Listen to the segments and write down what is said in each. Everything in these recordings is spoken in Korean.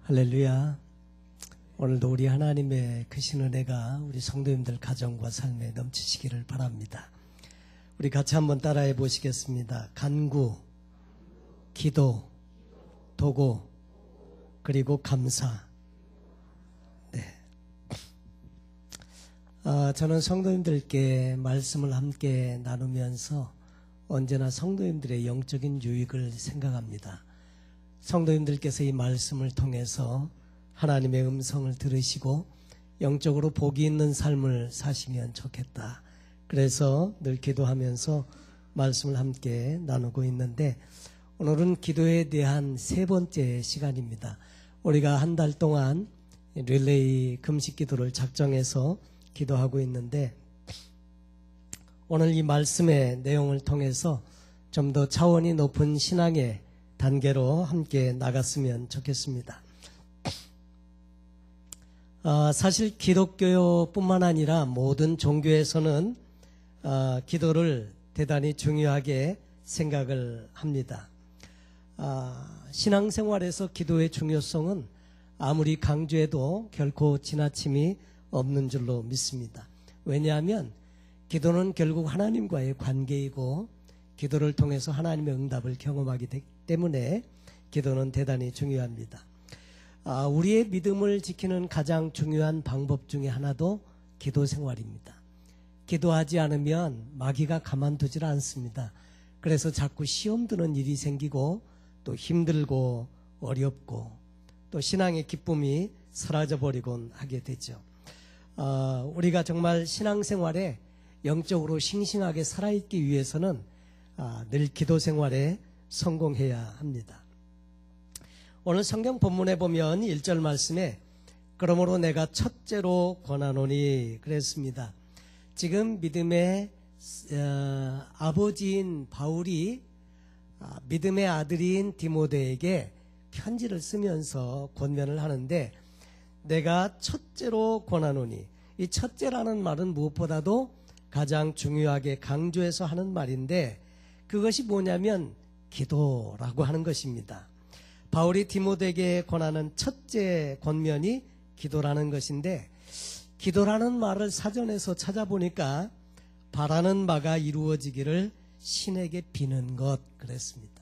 할렐루야. 오늘도 우리 하나님의 크신 은혜가 우리 성도님들 가정과 삶에 넘치시기를 바랍니다. 우리 같이 한번 따라해 보시겠습니다. 간구, 기도, 도고, 그리고 감사. 네. 저는 성도님들께 말씀을 함께 나누면서 언제나 성도님들의 영적인 유익을 생각합니다. 성도님들께서 이 말씀을 통해서 하나님의 음성을 들으시고 영적으로 복이 있는 삶을 사시면 좋겠다. 그래서 늘 기도하면서 말씀을 함께 나누고 있는데, 오늘은 기도에 대한 세 번째 시간입니다. 우리가 한 달 동안 릴레이 금식 기도를 작정해서 기도하고 있는데, 오늘 이 말씀의 내용을 통해서 좀 더 차원이 높은 신앙의 단계로 함께 나갔으면 좋겠습니다. 사실 기독교뿐만 아니라 모든 종교에서는 기도를 대단히 중요하게 생각을 합니다. 신앙생활에서 기도의 중요성은 아무리 강조해도 결코 지나침이 없는 줄로 믿습니다. 왜냐하면 기도는 결국 하나님과의 관계이고 기도를 통해서 하나님의 응답을 경험하기 때문에 기도는 대단히 중요합니다. 우리의 믿음을 지키는 가장 중요한 방법 중에 하나도 기도 생활입니다. 기도하지 않으면 마귀가 가만두질 않습니다. 그래서 자꾸 시험 드는 일이 생기고 또 힘들고 어렵고 또 신앙의 기쁨이 사라져버리곤 하게 되죠. 우리가 정말 신앙생활에 영적으로 싱싱하게 살아있기 위해서는 늘 기도 생활에 성공해야 합니다. 오늘 성경 본문에 보면 1절 말씀에 그러므로 내가 첫째로 권하노니 그랬습니다. 지금 믿음의 아버지인 바울이 믿음의 아들인 디모데에게 편지를 쓰면서 권면을 하는데, 내가 첫째로 권하노니, 이 첫째라는 말은 무엇보다도 가장 중요하게 강조해서 하는 말인데, 그것이 뭐냐면 기도라고 하는 것입니다. 바울이 디모데에게 권하는 첫째 권면이 기도라는 것인데, 기도라는 말을 사전에서 찾아보니까 바라는 바가 이루어지기를 신에게 비는 것 그랬습니다.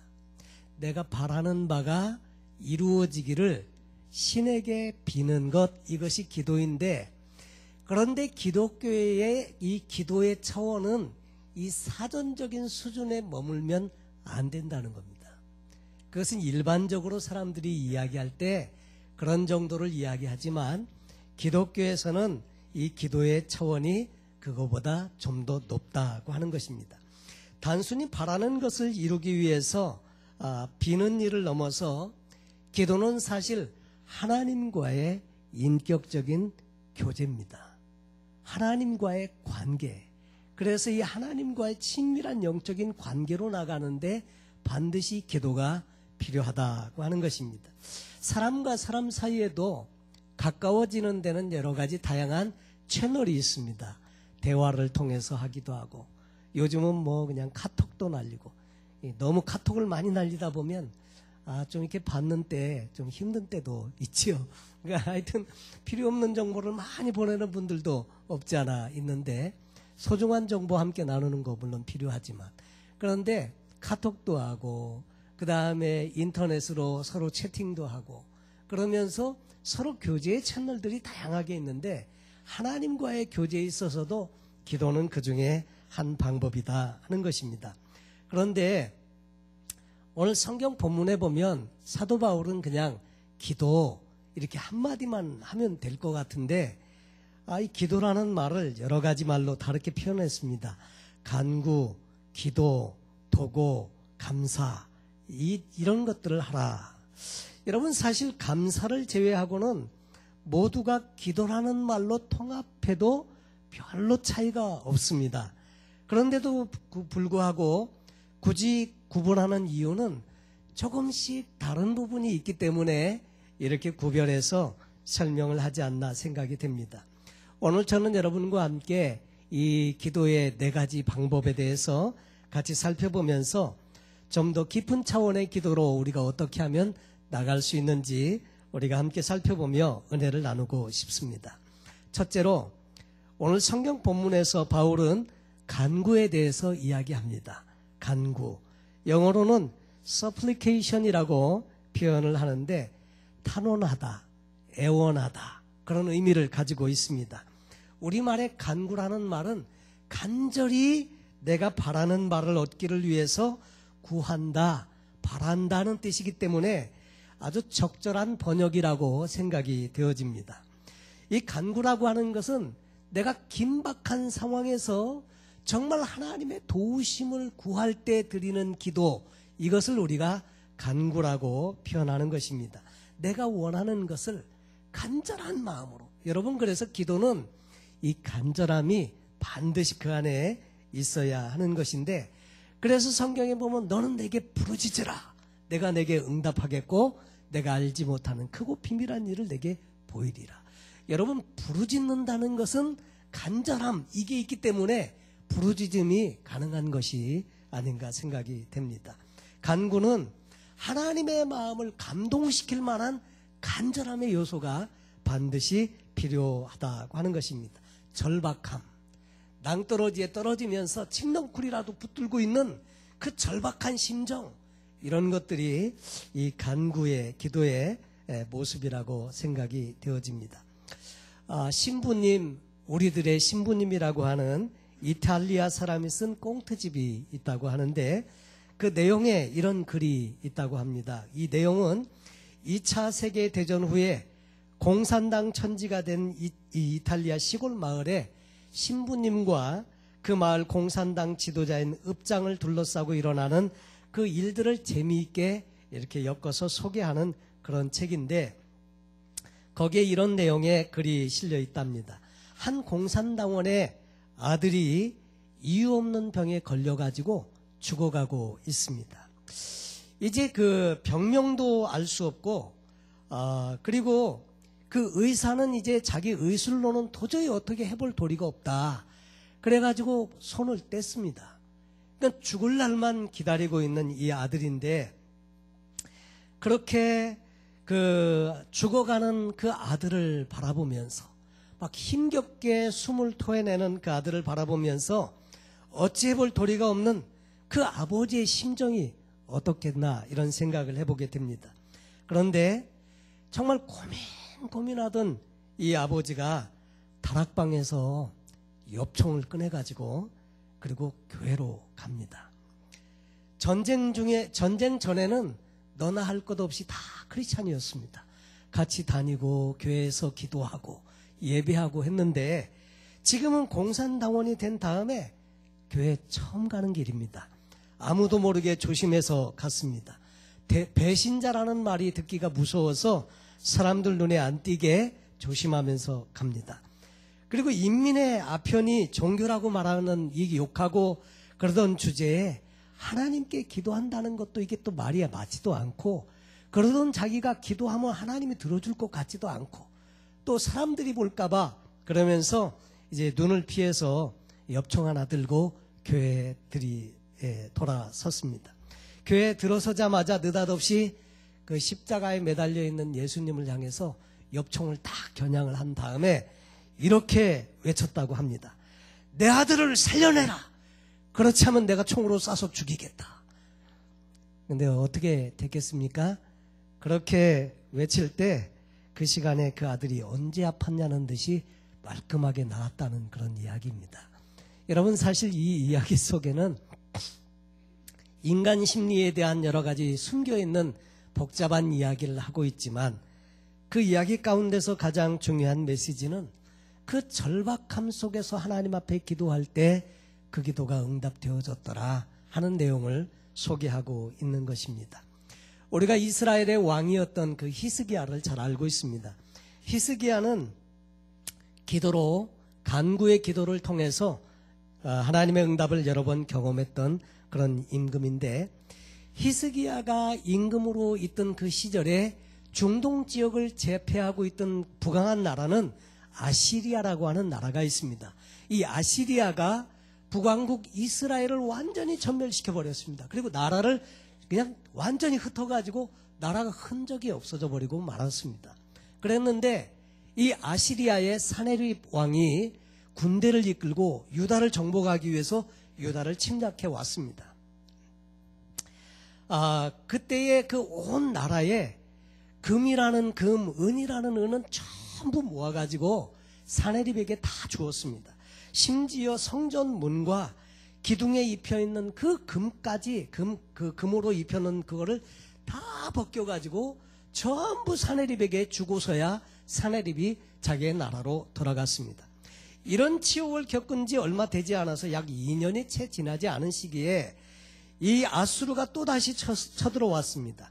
내가 바라는 바가 이루어지기를 신에게 비는 것, 이것이 기도인데, 그런데 기독교의 이 기도의 차원은 이 사전적인 수준에 머물면 안 된다는 겁니다. 그것은 일반적으로 사람들이 이야기할 때 그런 정도를 이야기하지만, 기독교에서는 이 기도의 차원이 그거보다 좀 더 높다고 하는 것입니다. 단순히 바라는 것을 이루기 위해서 비는 일을 넘어서 기도는 사실 하나님과의 인격적인 교제입니다. 하나님과의 관계. 그래서 이 하나님과의 친밀한 영적인 관계로 나가는데 반드시 기도가 필요하다고 하는 것입니다. 사람과 사람 사이에도 가까워지는 데는 여러 가지 다양한 채널이 있습니다. 대화를 통해서 하기도 하고, 요즘은 뭐 그냥 카톡도 날리고, 너무 카톡을 많이 날리다 보면 좀 이렇게 받는 때 좀 힘든 때도 있지요. 그러니까 하여튼 필요 없는 정보를 많이 보내는 분들도 없지 않아 있는데, 소중한 정보 함께 나누는 거 물론 필요하지만, 그런데 카톡도 하고 그 다음에 인터넷으로 서로 채팅도 하고 그러면서 서로 교제의 채널들이 다양하게 있는데, 하나님과의 교제에 있어서도 기도는 그 중에 한 방법이다 하는 것입니다. 그런데 오늘 성경 본문에 보면 사도 바울은 그냥 기도 이렇게 한마디만 하면 될 것 같은데, 이 기도라는 말을 여러 가지 말로 다르게 표현했습니다. 간구, 기도, 도고, 감사, 이런 것들을 하라. 여러분, 사실 감사를 제외하고는 모두가 기도라는 말로 통합해도 별로 차이가 없습니다. 그런데도 불구하고 굳이 구분하는 이유는 조금씩 다른 부분이 있기 때문에 이렇게 구별해서 설명을 하지 않나 생각이 됩니다. 오늘 저는 여러분과 함께 이 기도의 4가지 방법에 대해서 같이 살펴보면서 좀 더 깊은 차원의 기도로 우리가 어떻게 하면 나갈 수 있는지 우리가 함께 살펴보며 은혜를 나누고 싶습니다. 첫째로 오늘 성경 본문에서 바울은 간구에 대해서 이야기합니다. 간구. 영어로는 supplication이라고 표현을 하는데 탄원하다, 애원하다 그런 의미를 가지고 있습니다. 우리말의 간구라는 말은 간절히 내가 바라는 바를 얻기를 위해서 구한다, 바란다는 뜻이기 때문에 아주 적절한 번역이라고 생각이 되어집니다. 이 간구라고 하는 것은 내가 긴박한 상황에서 정말 하나님의 도우심을 구할 때 드리는 기도, 이것을 우리가 간구라고 표현하는 것입니다. 내가 원하는 것을 간절한 마음으로. 여러분, 그래서 기도는 이 간절함이 반드시 그 안에 있어야 하는 것인데, 그래서 성경에 보면 너는 내게 부르짖으라. 내가 내게 응답하겠고 내가 알지 못하는 크고 비밀한 일을 내게 보이리라. 여러분, 부르짖는다는 것은 간절함, 이게 있기 때문에 부르짖음이 가능한 것이 아닌가 생각이 됩니다. 간구는 하나님의 마음을 감동시킬 만한 간절함의 요소가 반드시 필요하다고 하는 것입니다. 절박함, 낭떠러지에 떨어지면서 칡넝쿨이라도 붙들고 있는 그 절박한 심정, 이런 것들이 이 간구의 기도의 모습이라고 생각이 되어집니다. 신부님, 우리들의 신부님이라고 하는 이탈리아 사람이 쓴 꽁트집이 있다고 하는데 그 내용에 이런 글이 있다고 합니다. 이 내용은 2차 세계대전 후에 공산당 천지가 된 이 이탈리아 시골 마을에 신부님과 그 마을 공산당 지도자인 읍장을 둘러싸고 일어나는 그 일들을 재미있게 이렇게 엮어서 소개하는 그런 책인데, 거기에 이런 내용의 글이 실려 있답니다. 한 공산당원의 아들이 이유 없는 병에 걸려가지고 죽어가고 있습니다. 이제 그 병명도 알 수 없고, 그리고 그 의사는 이제 자기 의술로는 도저히 어떻게 해볼 도리가 없다. 그래가지고 손을 뗐습니다. 그러니까 죽을 날만 기다리고 있는 이 아들인데, 그렇게 그 죽어가는 그 아들을 바라보면서 막 힘겹게 숨을 토해내는 그 아들을 바라보면서 어찌 해볼 도리가 없는 그 아버지의 심정이 어떻겠나 이런 생각을 해보게 됩니다. 그런데 정말 고민하던 이 아버지가 다락방에서 엽총을 꺼내가지고 그리고 교회로 갑니다. 전쟁 전에는 너나 할 것 없이 다 크리스찬이었습니다. 같이 다니고 교회에서 기도하고 예배하고 했는데 지금은 공산당원이 된 다음에 교회 처음 가는 길입니다. 아무도 모르게 조심해서 갔습니다. 배신자라는 말이 듣기가 무서워서 사람들 눈에 안 띄게 조심하면서 갑니다. 그리고 인민의 아편이 종교라고 말하는 이 욕하고 그러던 주제에 하나님께 기도한다는 것도 이게 또 말이 맞지도 않고, 그러던 자기가 기도하면 하나님이 들어줄 것 같지도 않고, 또 사람들이 볼까봐 그러면서 이제 눈을 피해서 엽총 하나 들고 교회들이 돌아섰습니다. 교회에 들어서자마자 느닷없이 그 십자가에 매달려 있는 예수님을 향해서 엽총을 딱 겨냥을 한 다음에 이렇게 외쳤다고 합니다. 내 아들을 살려내라. 그렇지 않으면 내가 총으로 쏴서 죽이겠다. 근데 어떻게 됐겠습니까? 그렇게 외칠 때 그 시간에 그 아들이 언제 아팠냐는 듯이 말끔하게 나았다는 그런 이야기입니다. 여러분, 사실 이 이야기 속에는 인간 심리에 대한 여러 가지 숨겨있는 복잡한 이야기를 하고 있지만, 그 이야기 가운데서 가장 중요한 메시지는 그 절박함 속에서 하나님 앞에 기도할 때 그 기도가 응답되어졌더라 하는 내용을 소개하고 있는 것입니다. 우리가 이스라엘의 왕이었던 그 히스기야를 잘 알고 있습니다. 히스기야는 기도로, 간구의 기도를 통해서 하나님의 응답을 여러 번 경험했던 그런 임금인데, 히스기야가 임금으로 있던 그 시절에 중동 지역을 제패하고 있던 부강한 나라는 아시리아라고 하는 나라가 있습니다. 이 아시리아가 북왕국 이스라엘을 완전히 전멸시켜 버렸습니다. 그리고 나라를 그냥 완전히 흩어가지고 나라가 흔적이 없어져 버리고 말았습니다. 그랬는데 이 아시리아의 사네립 왕이 군대를 이끌고 유다를 정복하기 위해서 유다를 침략해 왔습니다. 그때의 그 온 나라에 금이라는 금, 은이라는 은은 전부 모아가지고 사네립에게 다 주었습니다. 심지어 성전 문과 기둥에 입혀있는 그 금까지, 금으로 입혀놓은 그거를 다 벗겨가지고 전부 사네립에게 주고서야 사네립이 자기의 나라로 돌아갔습니다. 이런 치욕을 겪은 지 얼마 되지 않아서 약 2년이 채 지나지 않은 시기에 이 아수르가 또다시 쳐들어왔습니다.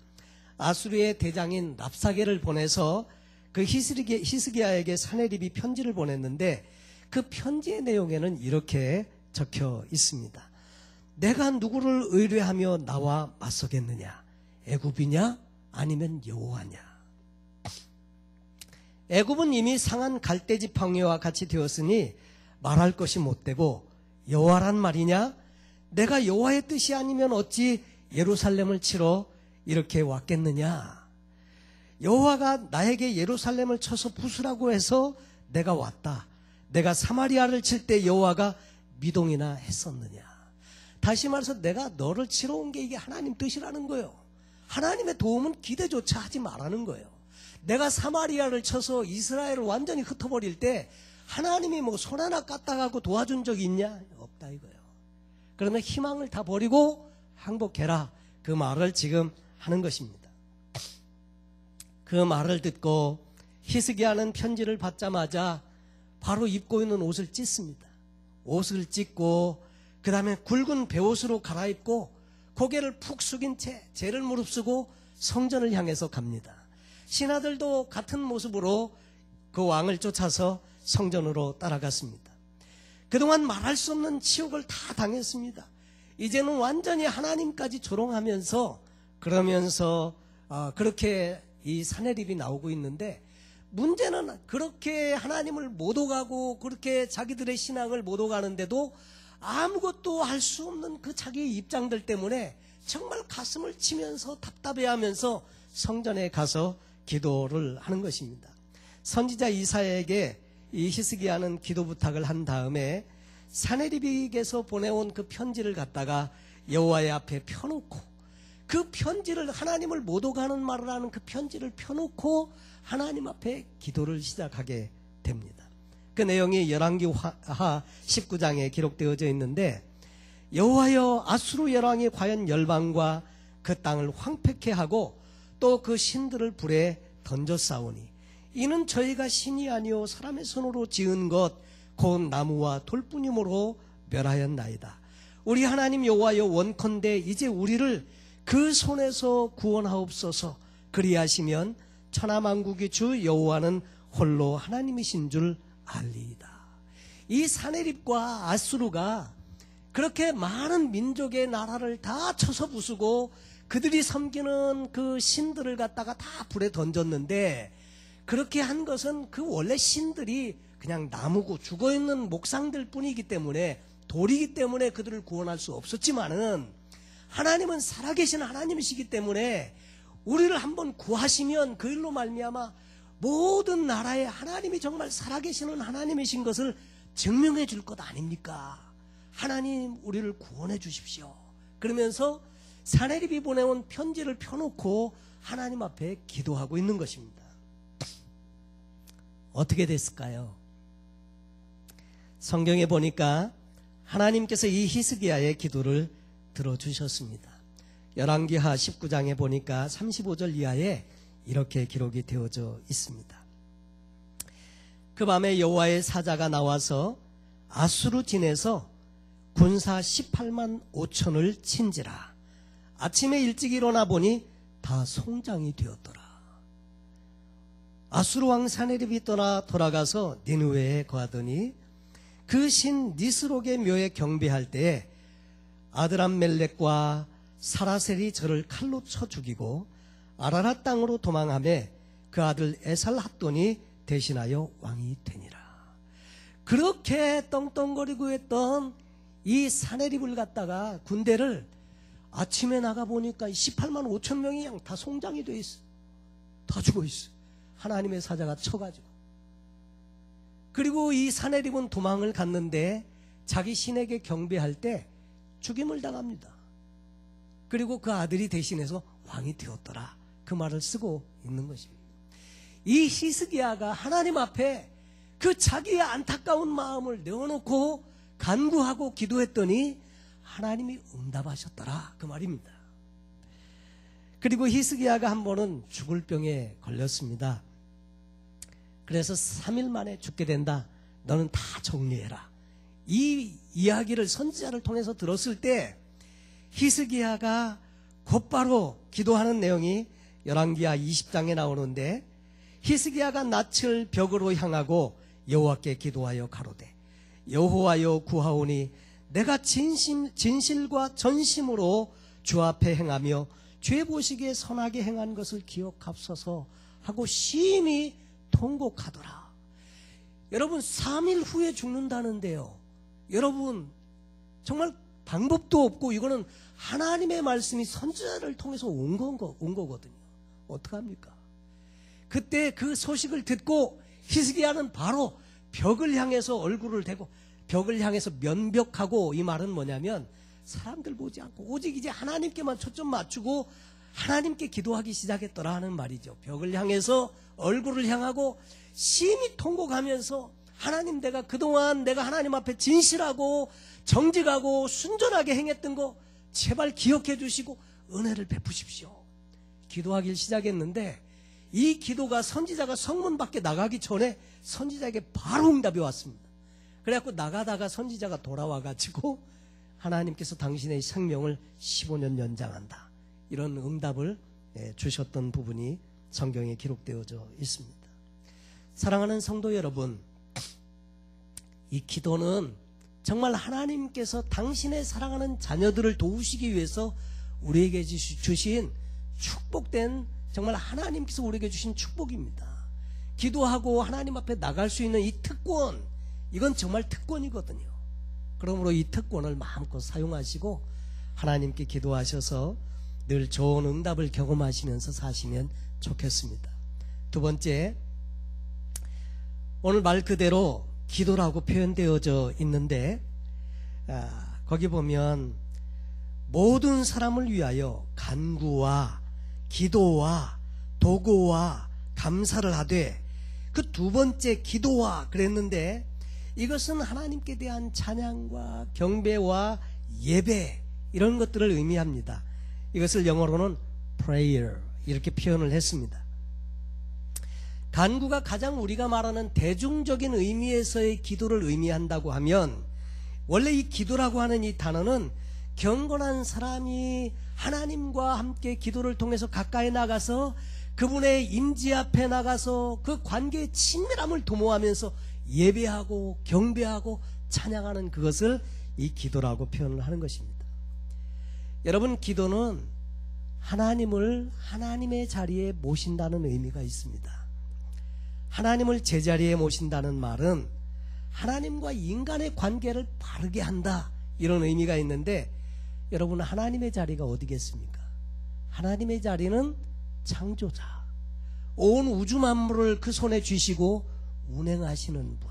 아수르의 대장인 랍사게를 보내서 그 히스기야에게 사네립이 편지를 보냈는데 그 편지의 내용에는 이렇게 적혀 있습니다. 내가 누구를 의뢰하며 나와 맞서겠느냐? 애굽이냐? 아니면 여호와냐? 애굽은 이미 상한 갈대 지팡이와 같이 되었으니 말할 것이 못되고 여호와란 말이냐? 내가 여호와의 뜻이 아니면 어찌 예루살렘을 치러 이렇게 왔겠느냐? 여호와가 나에게 예루살렘을 쳐서 부수라고 해서 내가 왔다. 내가 사마리아를 칠 때 여호와가 미동이나 했었느냐? 다시 말해서 내가 너를 치러 온 게 이게 하나님 뜻이라는 거예요. 하나님의 도움은 기대조차 하지 말라는 거예요. 내가 사마리아를 쳐서 이스라엘을 완전히 흩어버릴 때 하나님이 뭐 손 하나 까딱하고 도와준 적이 있냐? 없다 이거예요. 그러면 희망을 다 버리고 항복해라. 그 말을 지금 하는 것입니다. 그 말을 듣고 히스기야는 편지를 받자마자 바로 입고 있는 옷을 찢습니다. 옷을 찢고 그 다음에 굵은 베옷으로 갈아입고 고개를 푹 숙인 채 죄를 무릅쓰고 성전을 향해서 갑니다. 신하들도 같은 모습으로 그 왕을 쫓아서 성전으로 따라갔습니다. 그동안 말할 수 없는 치욕을 다 당했습니다. 이제는 완전히 하나님까지 조롱하면서 그러면서 그렇게 이 사네립이 나오고 있는데 문제는 그렇게 하나님을 못 오가고 그렇게 자기들의 신앙을 못 오가는데도 아무것도 할 수 없는 그 자기의 입장들 때문에 정말 가슴을 치면서 답답해하면서 성전에 가서 기도를 하는 것입니다. 선지자 이사야에게 이 히스기야는 기도 부탁을 한 다음에 사네립에게서 보내온 그 편지를 갖다가 여호와의 앞에 펴놓고 그 편지를 하나님을 못 오가는 말을 하는 그 편지를 펴놓고 하나님 앞에 기도를 시작하게 됩니다. 그 내용이 열왕기하 19장에 기록되어져 있는데 여호와여 아수르 열왕이 과연 열방과 그 땅을 황폐케 하고 또 그 신들을 불에 던져 싸우니 이는 저희가 신이 아니요 사람의 손으로 지은 것 곧 나무와 돌뿐이므로 멸하였나이다. 우리 하나님 여호와여 원컨대 이제 우리를 그 손에서 구원하옵소서. 그리하시면 천하만국의 주 여호와는 홀로 하나님이신 줄 알리이다. 이 사네립과 아수르가 그렇게 많은 민족의 나라를 다 쳐서 부수고 그들이 섬기는 그 신들을 갖다가 다 불에 던졌는데 그렇게 한 것은 그 원래 신들이 그냥 나무고 죽어있는 목상들 뿐이기 때문에 돌이기 때문에 그들을 구원할 수 없었지만은 하나님은 살아계신 하나님이시기 때문에 우리를 한번 구하시면 그 일로 말미암아 모든 나라에 하나님이 정말 살아계시는 하나님이신 것을 증명해 줄 것 아닙니까? 하나님 우리를 구원해 주십시오. 그러면서 사네립이 보내온 편지를 펴놓고 하나님 앞에 기도하고 있는 것입니다. 어떻게 됐을까요? 성경에 보니까 하나님께서 이 히스기야의 기도를 들어주셨습니다. 열왕기하 19장에 보니까 35절 이하에 이렇게 기록이 되어져 있습니다. 그 밤에 여호와의 사자가 나와서 아수르 진에서 군사 18만 5천을 친지라. 아침에 일찍 일어나 보니 다 송장이 되었더라. 아수르 왕 사네립이 떠나 돌아가서 니느웨에 거하더니 그 신 니스록의 묘에 경배할 때에 아드람멜렉과 사라셀이 저를 칼로 쳐 죽이고 아라랏 땅으로 도망하며 그 아들 에살핫돈이 대신하여 왕이 되니라. 그렇게 떵떵거리고 했던 이 사네립을 갖다가 군대를 아침에 나가보니까 18만 5천 명이 그냥 다 송장이 돼 있어. 다 죽어 있어. 하나님의 사자가 쳐가지고. 그리고 이 사내립은 도망을 갔는데 자기 신에게 경배할 때 죽임을 당합니다. 그리고 그 아들이 대신해서 왕이 되었더라. 그 말을 쓰고 있는 것입니다. 이 히스기야가 하나님 앞에 그 자기의 안타까운 마음을 내어놓고 간구하고 기도했더니 하나님이 응답하셨더라. 그 말입니다. 그리고 히스기야가 한 번은 죽을 병에 걸렸습니다. 그래서 3일 만에 죽게 된다. 너는 다 정리해라. 이 이야기를 선지자를 통해서 들었을 때 히스기야가 곧바로 기도하는 내용이 열왕기하 20장에 나오는데, 히스기야가 낯을 벽으로 향하고 여호와께 기도하여 가로되 여호와여 구하오니 내가 진실과 전심으로 주 앞에 행하며 죄 보시기에 선하게 행한 것을 기억하소서 하고 심히 통곡하더라. 여러분 3일 후에 죽는다는데요. 여러분 정말 방법도 없고 이거는 하나님의 말씀이 선지자를 통해서 온 거거든요. 어떡합니까? 그때 그 소식을 듣고 히스기야는 바로 벽을 향해서 얼굴을 대고 벽을 향해서 면벽하고, 이 말은 뭐냐면 사람들 보지 않고 오직 이제 하나님께만 초점 맞추고 하나님께 기도하기 시작했더라 하는 말이죠. 벽을 향해서 얼굴을 향하고 심히 통곡하면서 하나님, 내가 그동안 내가 하나님 앞에 진실하고 정직하고 순전하게 행했던 거 제발 기억해 주시고 은혜를 베푸십시오. 기도하기 시작했는데 이 기도가 선지자가 성문 밖에 나가기 전에 선지자에게 바로 응답이 왔습니다. 그래갖고 나가다가 선지자가 돌아와가지고 하나님께서 당신의 생명을 15년 연장한다, 이런 응답을 주셨던 부분이 성경에 기록되어져 있습니다. 사랑하는 성도 여러분, 이 기도는 정말 하나님께서 당신의 사랑하는 자녀들을 도우시기 위해서 우리에게 주신 축복된, 정말 하나님께서 우리에게 주신 축복입니다. 기도하고 하나님 앞에 나갈 수 있는 이 특권, 이건 정말 특권이거든요. 그러므로 이 특권을 마음껏 사용하시고 하나님께 기도하셔서 늘 좋은 응답을 경험하시면서 사시면 좋겠습니다. 두 번째, 오늘 말 그대로 기도라고 표현되어져 있는데, 거기 보면 모든 사람을 위하여 간구와 기도와 도구와 감사를 하되, 그 두 번째 기도와 그랬는데 이것은 하나님께 대한 찬양과 경배와 예배, 이런 것들을 의미합니다. 이것을 영어로는 prayer 이렇게 표현을 했습니다. 간구가 가장 우리가 말하는 대중적인 의미에서의 기도를 의미한다고 하면, 원래 이 기도라고 하는 이 단어는 경건한 사람이 하나님과 함께 기도를 통해서 가까이 나가서 그분의 임재 앞에 나가서 그 관계의 친밀함을 도모하면서 예배하고 경배하고 찬양하는 그것을 이 기도라고 표현을 하는 것입니다. 여러분, 기도는 하나님을 하나님의 자리에 모신다는 의미가 있습니다. 하나님을 제자리에 모신다는 말은 하나님과 인간의 관계를 바르게 한다, 이런 의미가 있는데, 여러분 하나님의 자리가 어디겠습니까? 하나님의 자리는 창조자, 온 우주 만물을 그 손에 쥐시고 운행하시는 분,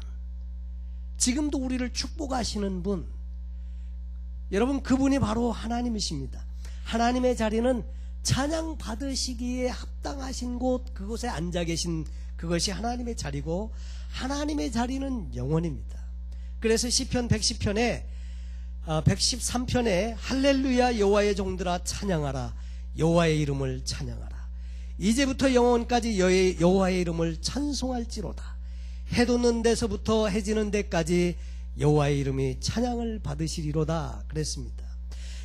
지금도 우리를 축복하시는 분, 여러분 그분이 바로 하나님이십니다. 하나님의 자리는 찬양 받으시기에 합당하신 곳, 그곳에 앉아 계신 그것이 하나님의 자리고, 하나님의 자리는 영원입니다. 그래서 시편 110편에 113편에 할렐루야 여호와의 종들아 찬양하라, 여호와의 이름을 찬양하라, 이제부터 영원까지 여호와의 이름을 찬송할지로다, 해 돋는 데서부터 해 지는 데까지 여호와의 이름이 찬양을 받으시리로다 그랬습니다.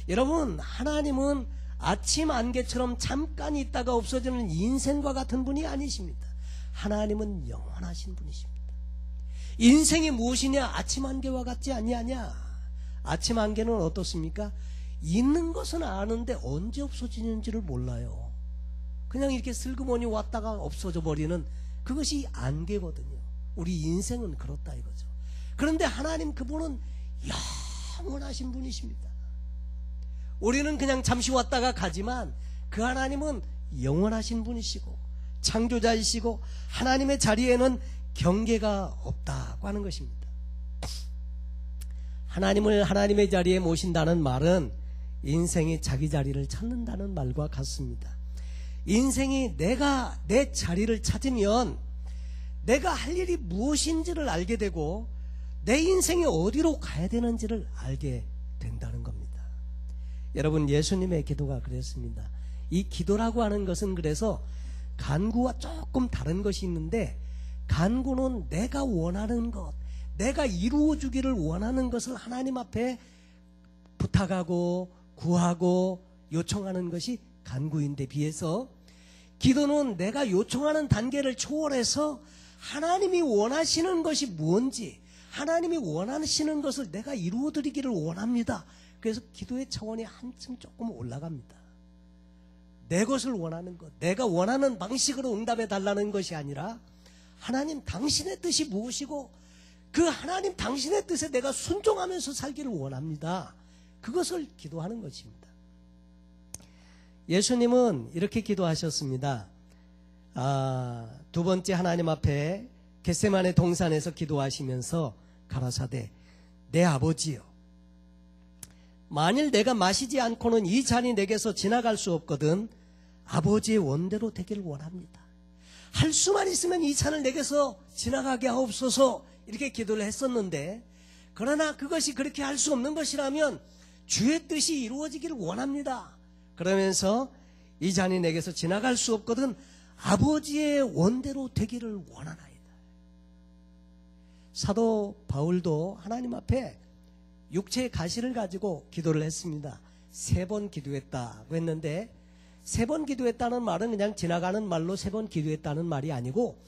여러분, 하나님은 아침 안개처럼 잠깐 있다가 없어지는 인생과 같은 분이 아니십니다. 하나님은 영원하신 분이십니다. 인생이 무엇이냐? 아침 안개와 같지 아니하냐? 아침 안개는 어떻습니까? 있는 것은 아는데 언제 없어지는지를 몰라요. 그냥 이렇게 슬그머니 왔다가 없어져 버리는 그것이 안개거든요. 우리 인생은 그렇다 이거죠. 그런데 하나님 그분은 영원하신 분이십니다. 우리는 그냥 잠시 왔다가 가지만 그 하나님은 영원하신 분이시고 창조자이시고 하나님의 자리에는 경계가 없다고 하는 것입니다. 하나님을 하나님의 자리에 모신다는 말은 인생이 자기 자리를 찾는다는 말과 같습니다. 인생이 내가 내 자리를 찾으면 내가 할 일이 무엇인지를 알게 되고 내 인생이 어디로 가야 되는지를 알게 된다는 겁니다. 여러분, 예수님의 기도가 그랬습니다. 이 기도라고 하는 것은 그래서 간구와 조금 다른 것이 있는데, 간구는 내가 원하는 것, 내가 이루어주기를 원하는 것을 하나님 앞에 부탁하고 구하고 요청하는 것이 간구인데 비해서, 기도는 내가 요청하는 단계를 초월해서 하나님이 원하시는 것이 뭔지, 하나님이 원하시는 것을 내가 이루어드리기를 원합니다. 그래서 기도의 차원이 한층 조금 올라갑니다. 내 것을 원하는 것, 내가 원하는 방식으로 응답해 달라는 것이 아니라 하나님 당신의 뜻이 무엇이고 그 하나님 당신의 뜻에 내가 순종하면서 살기를 원합니다. 그것을 기도하는 것입니다. 예수님은 이렇게 기도하셨습니다. 두 번째 하나님 앞에 겟세마네 동산에서 기도하시면서 가라사대, 내 아버지여, 만일 내가 마시지 않고는 이 잔이 내게서 지나갈 수 없거든 아버지의 원대로 되기를 원합니다. 할 수만 있으면 이 잔을 내게서 지나가게 하옵소서, 이렇게 기도를 했었는데, 그러나 그것이 그렇게 할 수 없는 것이라면 주의 뜻이 이루어지기를 원합니다. 그러면서 이 잔이 내게서 지나갈 수 없거든 아버지의 원대로 되기를 원하나이다. 사도 바울도 하나님 앞에 육체의 가시를 가지고 기도를 했습니다. 3번 기도했다고 했는데, 3번 기도했다는 말은 그냥 지나가는 말로 3번 기도했다는 말이 아니고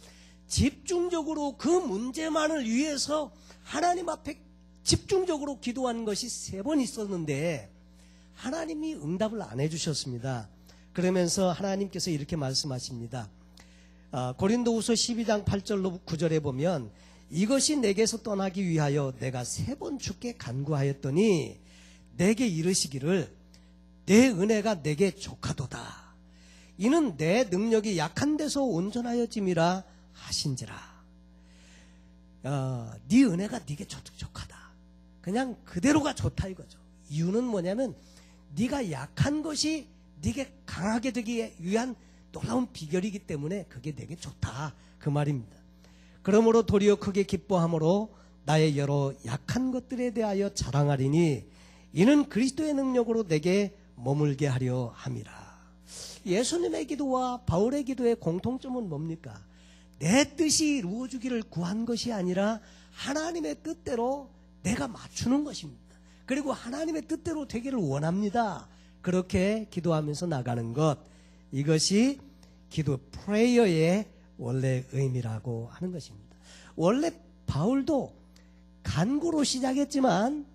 집중적으로 그 문제만을 위해서 하나님 앞에 집중적으로 기도한 것이 3번 있었는데 하나님이 응답을 안 해주셨습니다. 그러면서 하나님께서 이렇게 말씀하십니다. 고린도후서 12장 8절로 9절에 보면, 이것이 내게서 떠나기 위하여 내가 3번 주께 간구하였더니 내게 이르시기를 내 은혜가 내게 족하도다. 이는 내 능력이 약한 데서 온전하여짐이라 하신지라. 네 은혜가 네게 족하다. 그냥 그대로가 좋다 이거죠. 이유는 뭐냐면 네가 약한 것이 네게 강하게 되기 위한 놀라운 비결이기 때문에 그게 내게 좋다, 그 말입니다. 그러므로 도리어 크게 기뻐함으로 나의 여러 약한 것들에 대하여 자랑하리니 이는 그리스도의 능력으로 내게 머물게 하려 함이라. 예수님의 기도와 바울의 기도의 공통점은 뭡니까? 내 뜻이 이루어지기를 구한 것이 아니라 하나님의 뜻대로 내가 맞추는 것입니다. 그리고 하나님의 뜻대로 되기를 원합니다. 그렇게 기도하면서 나가는 것, 이것이 기도 프레이어의 원래 의미라고 하는 것입니다. 원래 바울도 간구로 시작했지만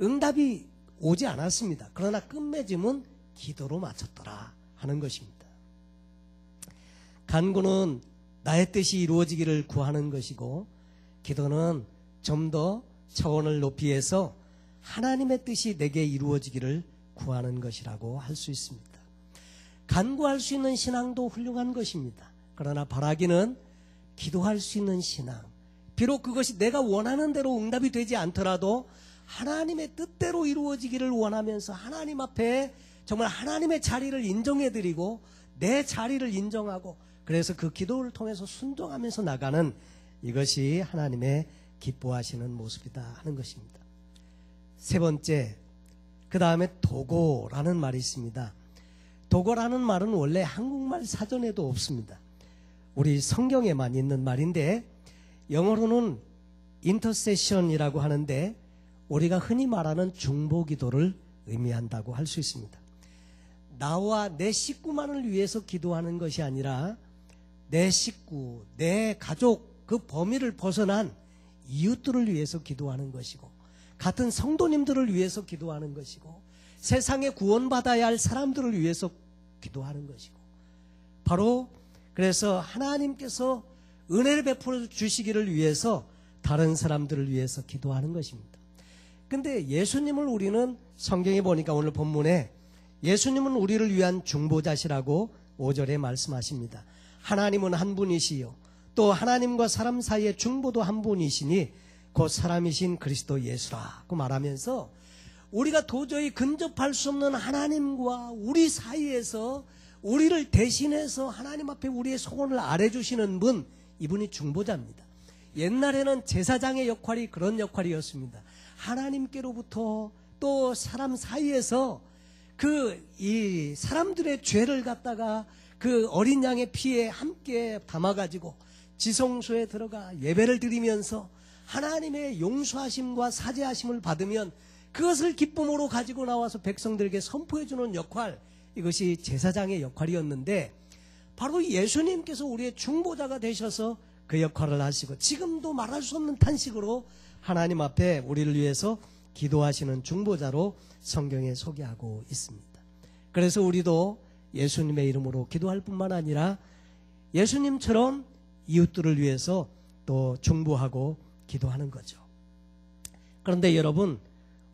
응답이 오지 않았습니다. 그러나 끝맺음은 기도로 마쳤더라 하는 것입니다. 간구는 나의 뜻이 이루어지기를 구하는 것이고, 기도는 좀 더 차원을 높이해서 하나님의 뜻이 내게 이루어지기를 구하는 것이라고 할 수 있습니다. 간구할 수 있는 신앙도 훌륭한 것입니다. 그러나 바라기는 기도할 수 있는 신앙, 비록 그것이 내가 원하는 대로 응답이 되지 않더라도 하나님의 뜻대로 이루어지기를 원하면서 하나님 앞에 정말 하나님의 자리를 인정해드리고 내 자리를 인정하고, 그래서 그 기도를 통해서 순종하면서 나가는, 이것이 하나님의 기뻐하시는 모습이다 하는 것입니다. 3번째, 그 다음에 도고라는 말이 있습니다. 도고라는 말은 원래 한국말 사전에도 없습니다. 우리 성경에만 있는 말인데, 영어로는 인터세션이라고 하는데 우리가 흔히 말하는 중보기도를 의미한다고 할 수 있습니다. 나와 내 식구만을 위해서 기도하는 것이 아니라 내 식구, 내 가족, 그 범위를 벗어난 이웃들을 위해서 기도하는 것이고, 같은 성도님들을 위해서 기도하는 것이고, 세상에 구원받아야 할 사람들을 위해서 기도하는 것이고, 바로 그래서 하나님께서 은혜를 베풀어 주시기를 위해서 다른 사람들을 위해서 기도하는 것입니다. 근데 예수님을 우리는 성경에 보니까 오늘 본문에 예수님은 우리를 위한 중보자시라고 5절에 말씀하십니다. 하나님은 한 분이시요 또 하나님과 사람 사이의 중보도 한 분이시니 곧 사람이신 그리스도 예수라고 말하면서 우리가 도저히 근접할 수 없는 하나님과 우리 사이에서 우리를 대신해서 하나님 앞에 우리의 소원을 알아주시는 분, 이분이 중보자입니다. 옛날에는 제사장의 역할이 그런 역할이었습니다. 하나님께로부터 또 사람 사이에서 이 사람들의 죄를 갖다가 그 어린 양의 피에 함께 담아가지고 지성소에 들어가 예배를 드리면서 하나님의 용서하심과 사죄하심을 받으면 그것을 기쁨으로 가지고 나와서 백성들에게 선포해주는 역할, 이것이 제사장의 역할이었는데 바로 예수님께서 우리의 중보자가 되셔서 그 역할을 하시고 지금도 말할 수 없는 탄식으로 하나님 앞에 우리를 위해서 기도하시는 중보자로 성경에 소개하고 있습니다. 그래서 우리도 예수님의 이름으로 기도할 뿐만 아니라 예수님처럼 이웃들을 위해서 또 중보하고 기도하는 거죠. 그런데 여러분,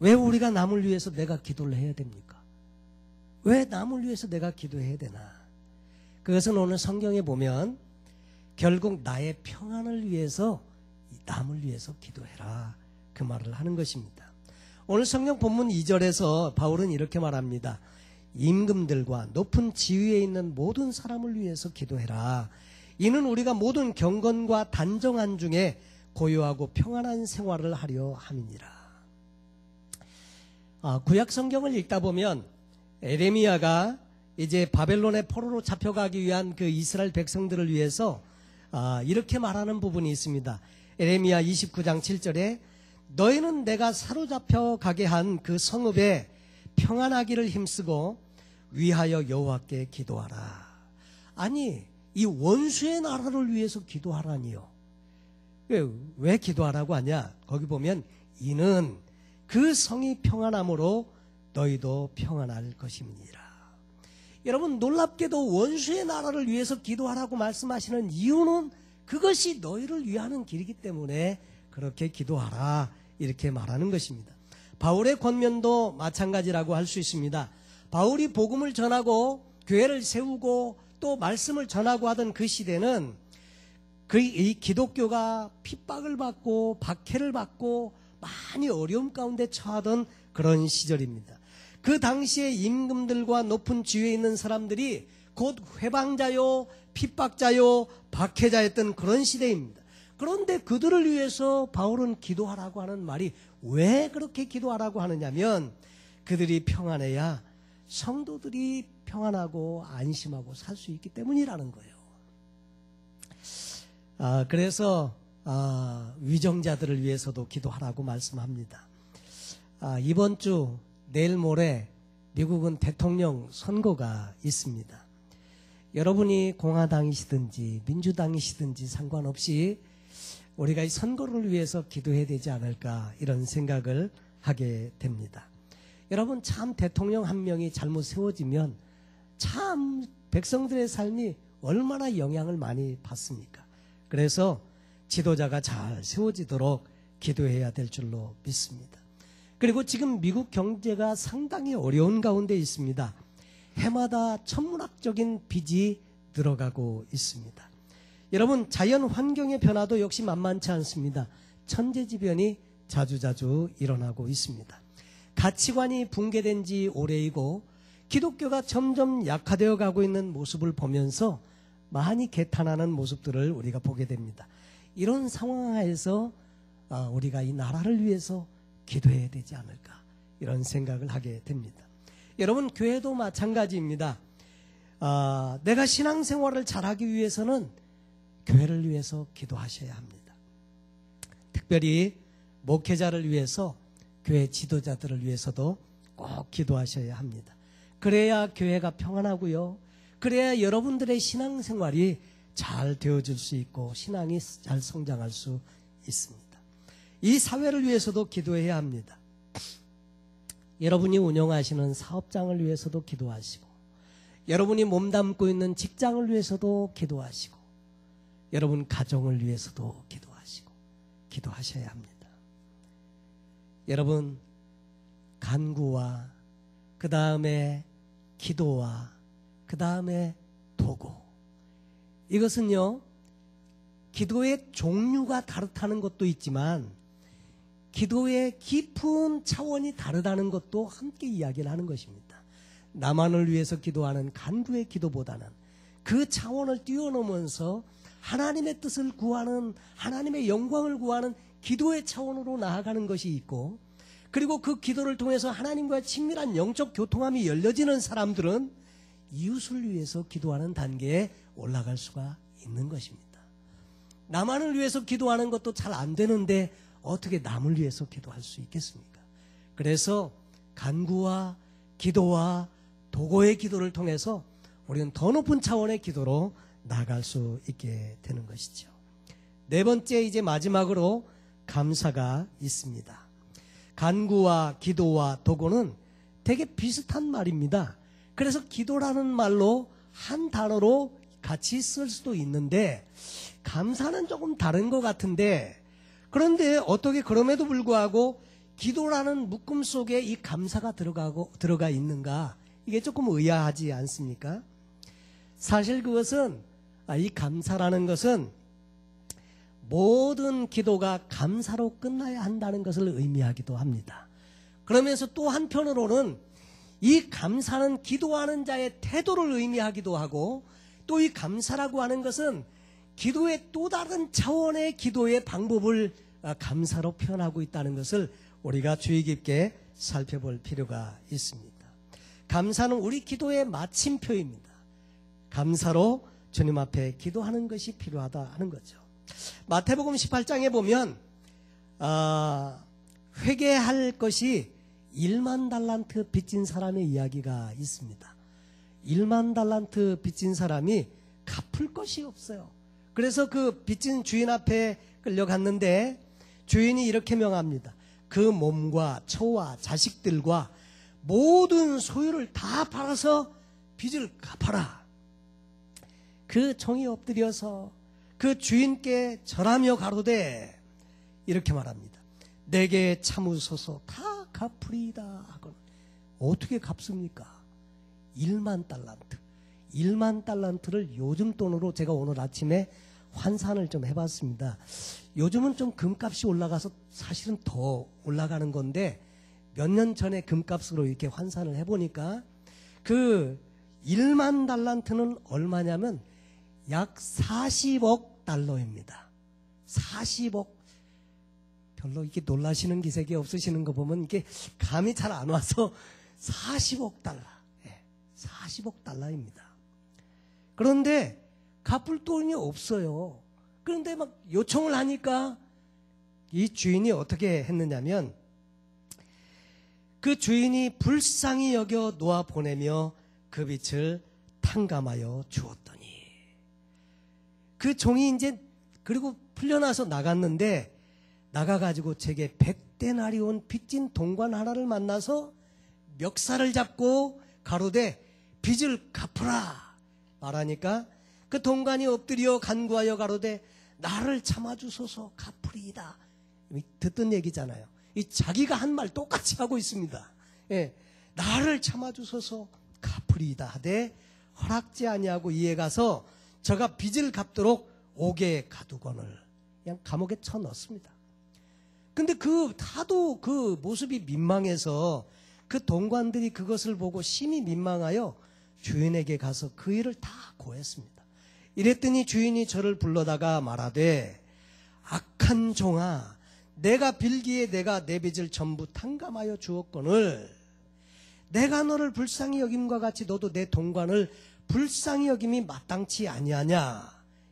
왜 우리가 남을 위해서 내가 기도를 해야 됩니까? 왜 남을 위해서 내가 기도해야 되나? 그것은 오늘 성경에 보면 결국 나의 평안을 위해서 남을 위해서 기도해라, 그 말을 하는 것입니다. 오늘 성경 본문 2절에서 바울은 이렇게 말합니다. 임금들과 높은 지위에 있는 모든 사람을 위해서 기도해라. 이는 우리가 모든 경건과 단정한 중에 고요하고 평안한 생활을 하려 함이니라. 구약 성경을 읽다 보면 에레미야가 이제 바벨론의 포로로 잡혀가기 위한 그 이스라엘 백성들을 위해서 이렇게 말하는 부분이 있습니다. 에레미야 29장 7절에 너희는 내가 사로잡혀 가게 한 그 성읍에 평안하기를 힘쓰고 위하여 여호와께 기도하라. 아니, 이 원수의 나라를 위해서 기도하라니요. 왜 기도하라고 하냐? 거기 보면 이는 그 성이 평안함으로 너희도 평안할 것임이니라. 여러분, 놀랍게도 원수의 나라를 위해서 기도하라고 말씀하시는 이유는 그것이 너희를 위하는 길이기 때문에 그렇게 기도하라, 이렇게 말하는 것입니다. 바울의 권면도 마찬가지라고 할 수 있습니다. 바울이 복음을 전하고 교회를 세우고 또 말씀을 전하고 하던 그 시대는 이 기독교가 핍박을 받고 박해를 받고 많이 어려움 가운데 처하던 그런 시절입니다. 그 당시에 임금들과 높은 지위에 있는 사람들이 곧 회방자요, 핍박자요, 박해자였던 그런 시대입니다. 그런데 그들을 위해서 바울은 기도하라고 하는 말이 왜 그렇게 기도하라고 하느냐면 그들이 평안해야 성도들이 평안하고 안심하고 살 수 있기 때문이라는 거예요. 그래서 위정자들을 위해서도 기도하라고 말씀합니다. 이번 주 내일 모레 미국은 대통령 선거가 있습니다. 여러분이 공화당이시든지 민주당이시든지 상관없이 우리가 이 선거를 위해서 기도해야 되지 않을까, 이런 생각을 하게 됩니다. 여러분, 참 대통령 한 명이 잘못 세워지면 참 백성들의 삶이 얼마나 영향을 많이 받습니까? 그래서 지도자가 잘 세워지도록 기도해야 될 줄로 믿습니다. 그리고 지금 미국 경제가 상당히 어려운 가운데 있습니다. 해마다 천문학적인 빚이 늘어가고 있습니다. 여러분, 자연 환경의 변화도 역시 만만치 않습니다. 천재지변이 자주자주 일어나고 있습니다. 가치관이 붕괴된 지 오래이고 기독교가 점점 약화되어 가고 있는 모습을 보면서 많이 개탄하는 모습들을 우리가 보게 됩니다. 이런 상황하에서 우리가 이 나라를 위해서 기도해야 되지 않을까, 이런 생각을 하게 됩니다. 여러분, 교회도 마찬가지입니다. 내가 신앙생활을 잘하기 위해서는 교회를 위해서 기도하셔야 합니다. 특별히 목회자를 위해서, 교회 지도자들을 위해서도 꼭 기도하셔야 합니다. 그래야 교회가 평안하고요. 그래야 여러분들의 신앙생활이 잘 되어질 수 있고 신앙이 잘 성장할 수 있습니다. 이 사회를 위해서도 기도해야 합니다. 여러분이 운영하시는 사업장을 위해서도 기도하시고, 여러분이 몸담고 있는 직장을 위해서도 기도하시고, 여러분 가정을 위해서도 기도하시고, 간구와 그 다음에 기도와 그 다음에 도구. 이것은요, 기도의 종류가 다르다는 것도 있지만 기도의 깊은 차원이 다르다는 것도 함께 이야기를 하는 것입니다. 나만을 위해서 기도하는 간구의 기도보다는 그 차원을 뛰어넘으면서 하나님의 뜻을 구하는, 하나님의 영광을 구하는 기도의 차원으로 나아가는 것이 있고, 그리고 그 기도를 통해서 하나님과 친밀한 영적 교통함이 열려지는 사람들은 이웃을 위해서 기도하는 단계에 올라갈 수가 있는 것입니다. 나만을 위해서 기도하는 것도 잘 안 되는데 어떻게 남을 위해서 기도할 수 있겠습니까? 그래서 간구와 기도와 도구의 기도를 통해서 우리는 더 높은 차원의 기도로 나아갈 수 있게 되는 것이죠. 네 번째, 이제 마지막으로 감사가 있습니다. 간구와 기도와 도구는 되게 비슷한 말입니다. 그래서 기도라는 말로 한 단어로 같이 쓸 수도 있는데 감사는 조금 다른 것 같은데, 그런데 어떻게 그럼에도 불구하고 기도라는 묶음 속에 이 감사가 들어가 있는가, 이게 조금 의아하지 않습니까? 사실 그것은, 이 감사라는 것은 모든 기도가 감사로 끝나야 한다는 것을 의미하기도 합니다. 그러면서 또 한편으로는 이 감사는 기도하는 자의 태도를 의미하기도 하고, 또 이 감사라고 하는 것은 기도의 또 다른 차원의 기도의 방법을 감사로 표현하고 있다는 것을 우리가 주의 깊게 살펴볼 필요가 있습니다. 감사는 우리 기도의 마침표입니다. 감사로 주님 앞에 기도하는 것이 필요하다 하는 거죠. 마태복음 18장에 보면 회개할 것이 1만 달란트 빚진 사람의 이야기가 있습니다. 1만 달란트 빚진 사람이 갚을 것이 없어요. 그래서 그 빚진 주인 앞에 끌려갔는데 주인이 이렇게 명합니다. 그 몸과 처와 자식들과 모든 소유를 다 팔아서 빚을 갚아라. 그 종이 엎드려서 그 주인께 절하며 가로되 이렇게 말합니다. 내게 참으소서 다 갚으리이다 하고는 어떻게 갚습니까? 1만 달란트. 1만 달란트를 요즘 돈으로 제가 오늘 아침에 환산을 좀 해봤습니다. 요즘은 좀 금값이 올라가서 사실은 더 올라가는 건데 몇 년 전에 금값으로 이렇게 환산을 해보니까 그 1만 달란트는 얼마냐면 약 40억 달러입니다. 40억. 별로 이렇게 놀라시는 기색이 없으시는 거 보면 이게 감이 잘 안 와서 40억 달러. 40억 달러입니다. 그런데 갚을 돈이 없어요. 그런데 막 요청을 하니까 이 주인이 어떻게 했느냐면 그 주인이 불쌍히 여겨 놓아 보내며 그 빚을 탕감하여 주었더니 그 종이 이제 그리고 풀려나서 나갔는데 나가가지고 제게 100데나리온 빚진 동관 하나를 만나서 멱살을 잡고 가로되 빚을 갚으라 말하니까 그 동관이 엎드려 간구하여 가로되 나를 참아주소서 갚으리이다. 듣던 얘기잖아요. 이 자기가 한 말 똑같이 하고 있습니다. 예, 나를 참아주소서 갚으리이다 하되 허락지 아니하고 이에 가서 저가 빚을 갚도록 옥에 가두건을 그냥 감옥에 쳐넣습니다. 근데 다도 그 모습이 민망해서 그 동관들이 그것을 보고 심히 민망하여 주인에게 가서 그 일을 다 고했습니다. 이랬더니 주인이 저를 불러다가 말하되 악한 종아 내가 빌기에 내가 내 빚을 전부 탕감하여 주었거늘 내가 너를 불쌍히 여김과 같이 너도 내 동관을 불쌍히 여김이 마땅치 아니하냐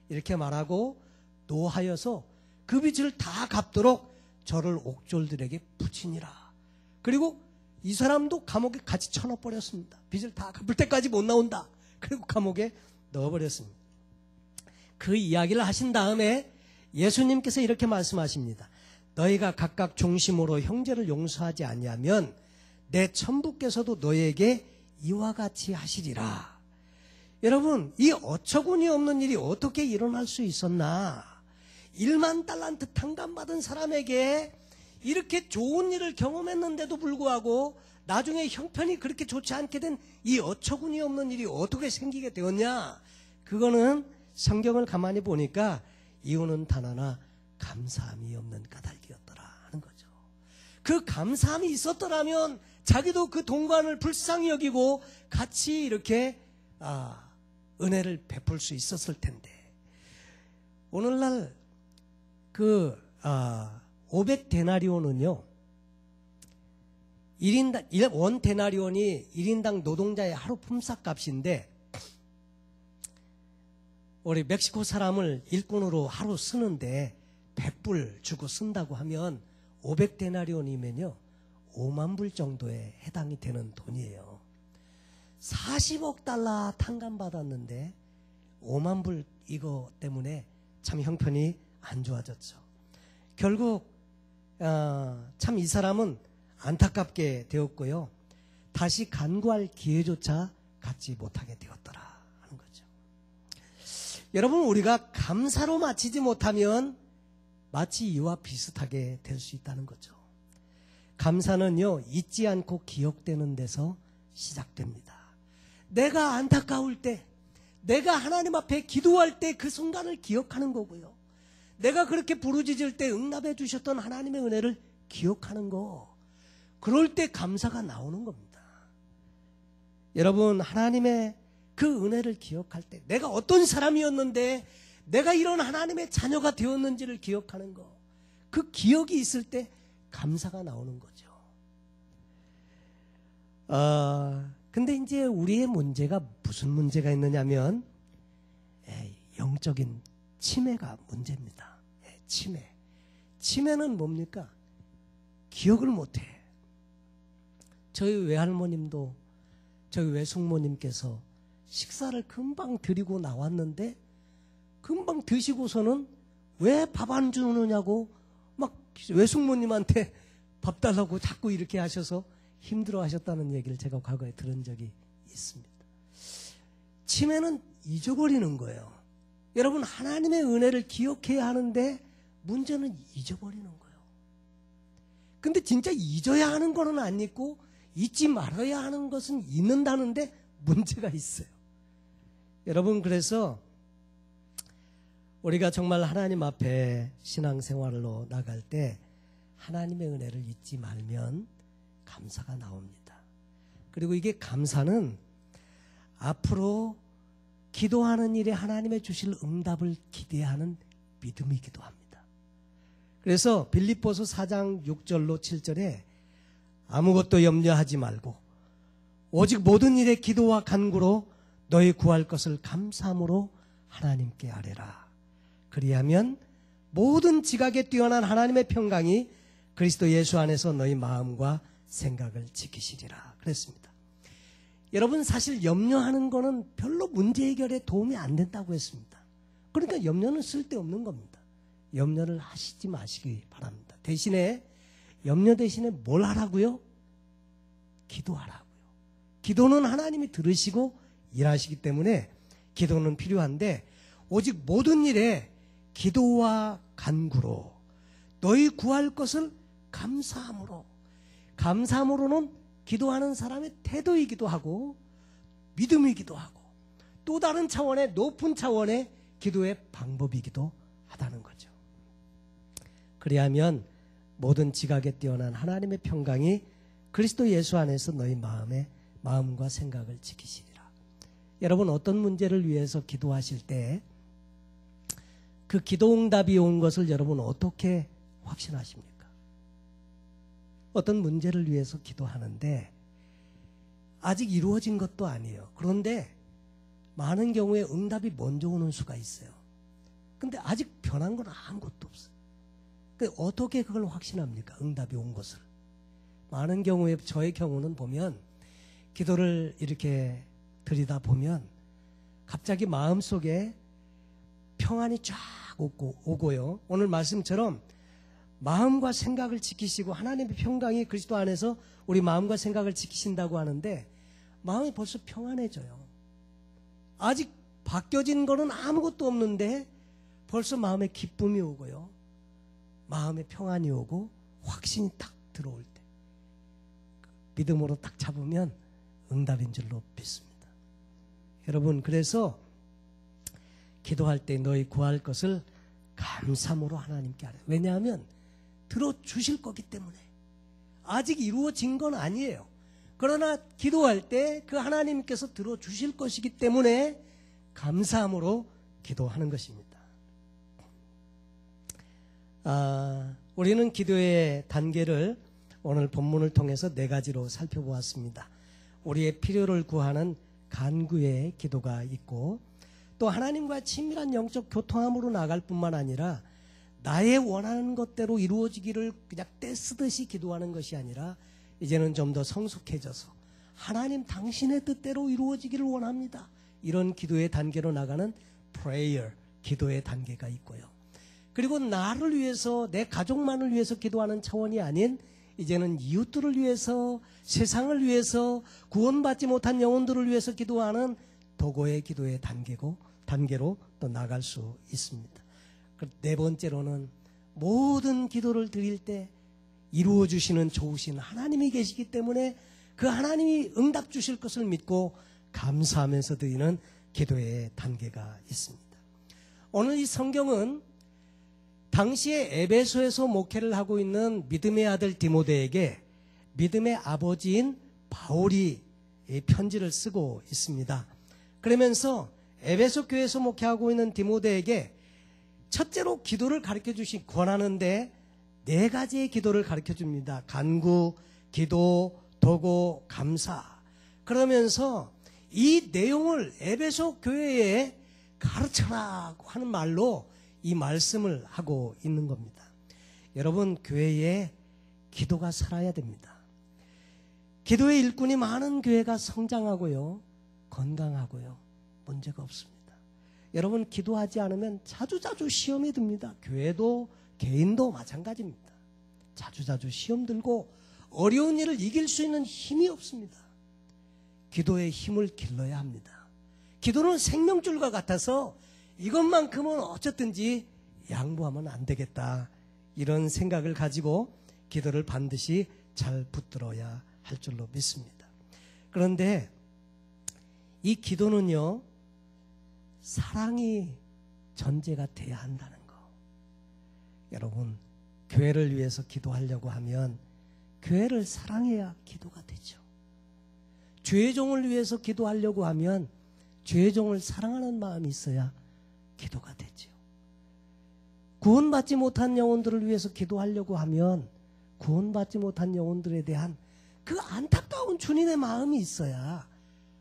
이렇게 말하고 노하여서 그 빚을 다 갚도록 저를 옥졸들에게 붙이니라. 그리고 이 사람도 감옥에 같이 쳐넣어버렸습니다. 빚을 다 갚을 때까지 못 나온다. 그리고 감옥에 넣어버렸습니다. 그 이야기를 하신 다음에 예수님께서 이렇게 말씀하십니다. 너희가 각각 중심으로 형제를 용서하지 아니하면 내 천부께서도 너희에게 이와 같이 하시리라. 여러분, 이 어처구니 없는 일이 어떻게 일어날 수 있었나? 1만 달란트 탕감받은 사람에게 이렇게 좋은 일을 경험했는데도 불구하고 나중에 형편이 그렇게 좋지 않게 된 이 어처구니 없는 일이 어떻게 생기게 되었냐? 그거는 성경을 가만히 보니까 이유는 단 하나, 감사함이 없는 까닭이었더라 하는 거죠. 그 감사함이 있었더라면 자기도 그 동관을 불쌍히 여기고 같이 이렇게 은혜를 베풀 수 있었을 텐데, 오늘날 그 500데나리온은요 1인당 원 데나리온이 1인당 노동자의 하루 품삯값인데, 우리 멕시코 사람을 일꾼으로 하루 쓰는데 100불 주고 쓴다고 하면 500데나리온이면요 5만 불 정도에 해당이 되는 돈이에요. 40억 달러 탕감받았는데 5만 불 이거 때문에 참 형편이 안 좋아졌죠. 결국 참 이 사람은 안타깝게 되었고요. 다시 간구할 기회조차 갖지 못하게 되었더라 하는 거죠. 여러분, 우리가 감사로 마치지 못하면 마치 이와 비슷하게 될 수 있다는 거죠. 감사는요, 잊지 않고 기억되는 데서 시작됩니다. 내가 안타까울 때, 내가 하나님 앞에 기도할 때 그 순간을 기억하는 거고요. 내가 그렇게 부르짖을 때 응답해 주셨던 하나님의 은혜를 기억하는 거, 그럴 때 감사가 나오는 겁니다. 여러분, 하나님의 그 은혜를 기억할 때 내가 어떤 사람이었는데 내가 이런 하나님의 자녀가 되었는지를 기억하는 거, 그 기억이 있을 때 감사가 나오는 거죠. 근데 이제 우리의 문제가 무슨 문제가 있느냐면 영적인 치매가 문제입니다. 치매는 뭡니까? 기억을 못해. 저희 외할머님도, 저희 외숙모님께서 식사를 금방 드리고 나왔는데 금방 드시고서는 왜 밥 안 주느냐고 막 외숙모님한테 밥 달라고 자꾸 이렇게 하셔서 힘들어 하셨다는 얘기를 제가 과거에 들은 적이 있습니다. 치매는 잊어버리는 거예요. 여러분, 하나님의 은혜를 기억해야 하는데 문제는 잊어버리는 거예요. 근데 진짜 잊어야 하는 거는 안 잊고 잊지 말아야 하는 것은 잊는다는데 문제가 있어요. 여러분, 그래서 우리가 정말 하나님 앞에 신앙생활로 나갈 때 하나님의 은혜를 잊지 말면 감사가 나옵니다. 그리고 이게 감사는 앞으로 기도하는 일에 하나님의 주실 응답을 기대하는 믿음이기도 합니다. 그래서 빌립보서 4장 6절로 7절에 아무것도 염려하지 말고 오직 모든 일에 기도와 간구로 너희 구할 것을 감사함으로 하나님께 아뢰라. 그리하면 모든 지각에 뛰어난 하나님의 평강이 그리스도 예수 안에서 너희 마음과 생각을 지키시리라 그랬습니다. 여러분, 사실 염려하는 거는 별로 문제 해결에 도움이 안 된다고 했습니다. 그러니까 염려는 쓸데없는 겁니다. 염려를 하시지 마시기 바랍니다. 대신에 염려 대신에 뭘 하라고요? 기도하라고요. 기도는 하나님이 들으시고 일하시기 때문에 기도는 필요한데, 오직 모든 일에 기도와 간구로 너희 구할 것을 감사함으로, 감사함으로는 기도하는 사람의 태도이기도 하고 믿음이기도 하고 또 다른 차원의 높은 차원의 기도의 방법이기도 하다는 거죠. 그리하면 모든 지각에 뛰어난 하나님의 평강이 그리스도 예수 안에서 너희 마음과 생각을 지키시리라. 여러분, 어떤 문제를 위해서 기도하실 때 그 기도 응답이 온 것을 여러분 어떻게 확신하십니까? 어떤 문제를 위해서 기도하는데 아직 이루어진 것도 아니에요. 그런데 많은 경우에 응답이 먼저 오는 수가 있어요. 근데 아직 변한 건 아무것도 없어요. 그러니까 어떻게 그걸 확신합니까? 응답이 온 것을. 많은 경우에, 저의 경우는 보면 기도를 이렇게 드리다 보면 갑자기 마음속에 평안이 쫙 오고요. 오늘 말씀처럼 마음과 생각을 지키시고 하나님의 평강이 그리스도 안에서 우리 마음과 생각을 지키신다고 하는데 마음이 벌써 평안해져요. 아직 바뀌어진 거는 아무것도 없는데 벌써 마음에 기쁨이 오고요. 마음에 평안이 오고 확신이 딱 들어올 때 믿음으로 딱 잡으면 응답인 줄로 믿습니다. 여러분, 그래서 기도할 때 너희 구할 것을 감사함으로 하나님께 하라. 왜냐하면 들어주실 거기 때문에. 아직 이루어진 건 아니에요. 그러나 기도할 때 그 하나님께서 들어주실 것이기 때문에 감사함으로 기도하는 것입니다. 우리는 기도의 단계를 오늘 본문을 통해서 4가지로 살펴보았습니다. 우리의 필요를 구하는 간구의 기도가 있고, 또 하나님과 친밀한 영적 교통함으로 나갈 뿐만 아니라 나의 원하는 것대로 이루어지기를 그냥 떼쓰듯이 기도하는 것이 아니라 이제는 좀 더 성숙해져서 하나님 당신의 뜻대로 이루어지기를 원합니다. 이런 기도의 단계로 나가는 prayer, 기도의 단계가 있고요. 그리고 나를 위해서, 내 가족만을 위해서 기도하는 차원이 아닌 이제는 이웃들을 위해서, 세상을 위해서, 구원받지 못한 영혼들을 위해서 기도하는 도고의 기도의 단계로 또 나갈 수 있습니다. 4번째로는 모든 기도를 드릴 때 이루어주시는 좋으신 하나님이 계시기 때문에 그 하나님이 응답 주실 것을 믿고 감사하면서 드리는 기도의 단계가 있습니다. 오늘 이 성경은 당시에 에베소에서 목회를 하고 있는 믿음의 아들 디모데에게 믿음의 아버지인 바울이 편지를 쓰고 있습니다. 그러면서 에베소 교회에서 목회하고 있는 디모데에게 첫째로 기도를 가르쳐 주시 권하는데 4가지의 기도를 가르쳐 줍니다. 간구, 기도, 도고, 감사. 그러면서 이 내용을 에베소 교회에 가르쳐라고 하는 말로 이 말씀을 하고 있는 겁니다. 여러분, 교회에 기도가 살아야 됩니다. 기도의 일꾼이 많은 교회가 성장하고요, 건강하고요, 문제가 없습니다. 여러분, 기도하지 않으면 자주자주 시험이 듭니다. 교회도 개인도 마찬가지입니다. 자주자주 시험 들고 어려운 일을 이길 수 있는 힘이 없습니다. 기도의 힘을 길러야 합니다. 기도는 생명줄과 같아서 이것만큼은 어쨌든지 양보하면 안 되겠다, 이런 생각을 가지고 기도를 반드시 잘 붙들어야 할 줄로 믿습니다. 그런데 이 기도는요, 사랑이 전제가 돼야 한다는 거. 여러분, 교회를 위해서 기도하려고 하면 교회를 사랑해야 기도가 되죠. 주의 종을 위해서 기도하려고 하면 주의 종을 사랑하는 마음이 있어야 기도가 되죠. 구원받지 못한 영혼들을 위해서 기도하려고 하면 구원받지 못한 영혼들에 대한 그 안타까운 주님의 마음이 있어야,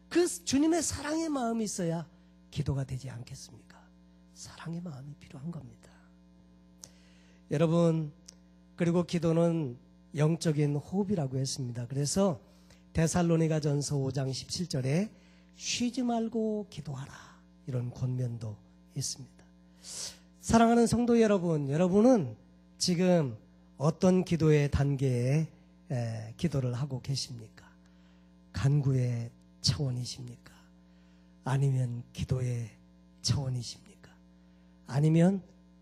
그 주님의 사랑의 마음이 있어야 기도가 되지 않겠습니까? 사랑의 마음이 필요한 겁니다. 여러분, 그리고 기도는 영적인 호흡이라고 했습니다. 그래서 데살로니가전서 5장 17절에 쉬지 말고 기도하라, 이런 권면도 있습니다. 사랑하는 성도 여러분, 여러분은 지금 어떤 기도의 단계에 기도를 하고 계십니까? 간구의 차원이십니까? 아니면 기도의 차원이십니까? 아니면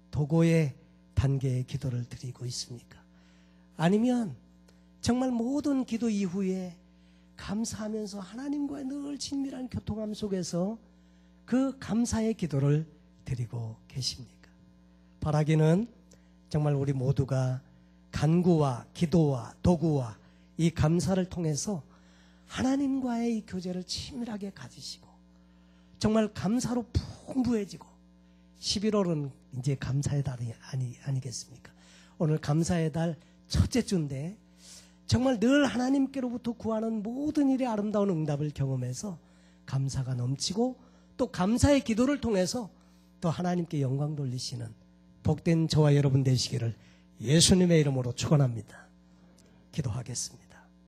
도고의 단계의 기도를 드리고 있습니까? 아니면 정말 모든 기도 이후에 감사하면서 하나님과의 늘 친밀한 교통함 속에서 그 감사의 기도를 드리고 계십니까? 바라기는 정말 우리 모두가 간구와 기도와 도구와 이 감사를 통해서 하나님과의 이 교제를 친밀하게 가지시고 정말 감사로 풍부해지고, 11월은 이제 감사의 달이 아니겠습니까? 오늘 감사의 달 첫째 주인데 정말 늘 하나님께로부터 구하는 모든 일의 아름다운 응답을 경험해서 감사가 넘치고, 또 감사의 기도를 통해서 또 하나님께 영광 돌리시는 복된 저와 여러분 되시기를 예수님의 이름으로 축원합니다. 기도하겠습니다.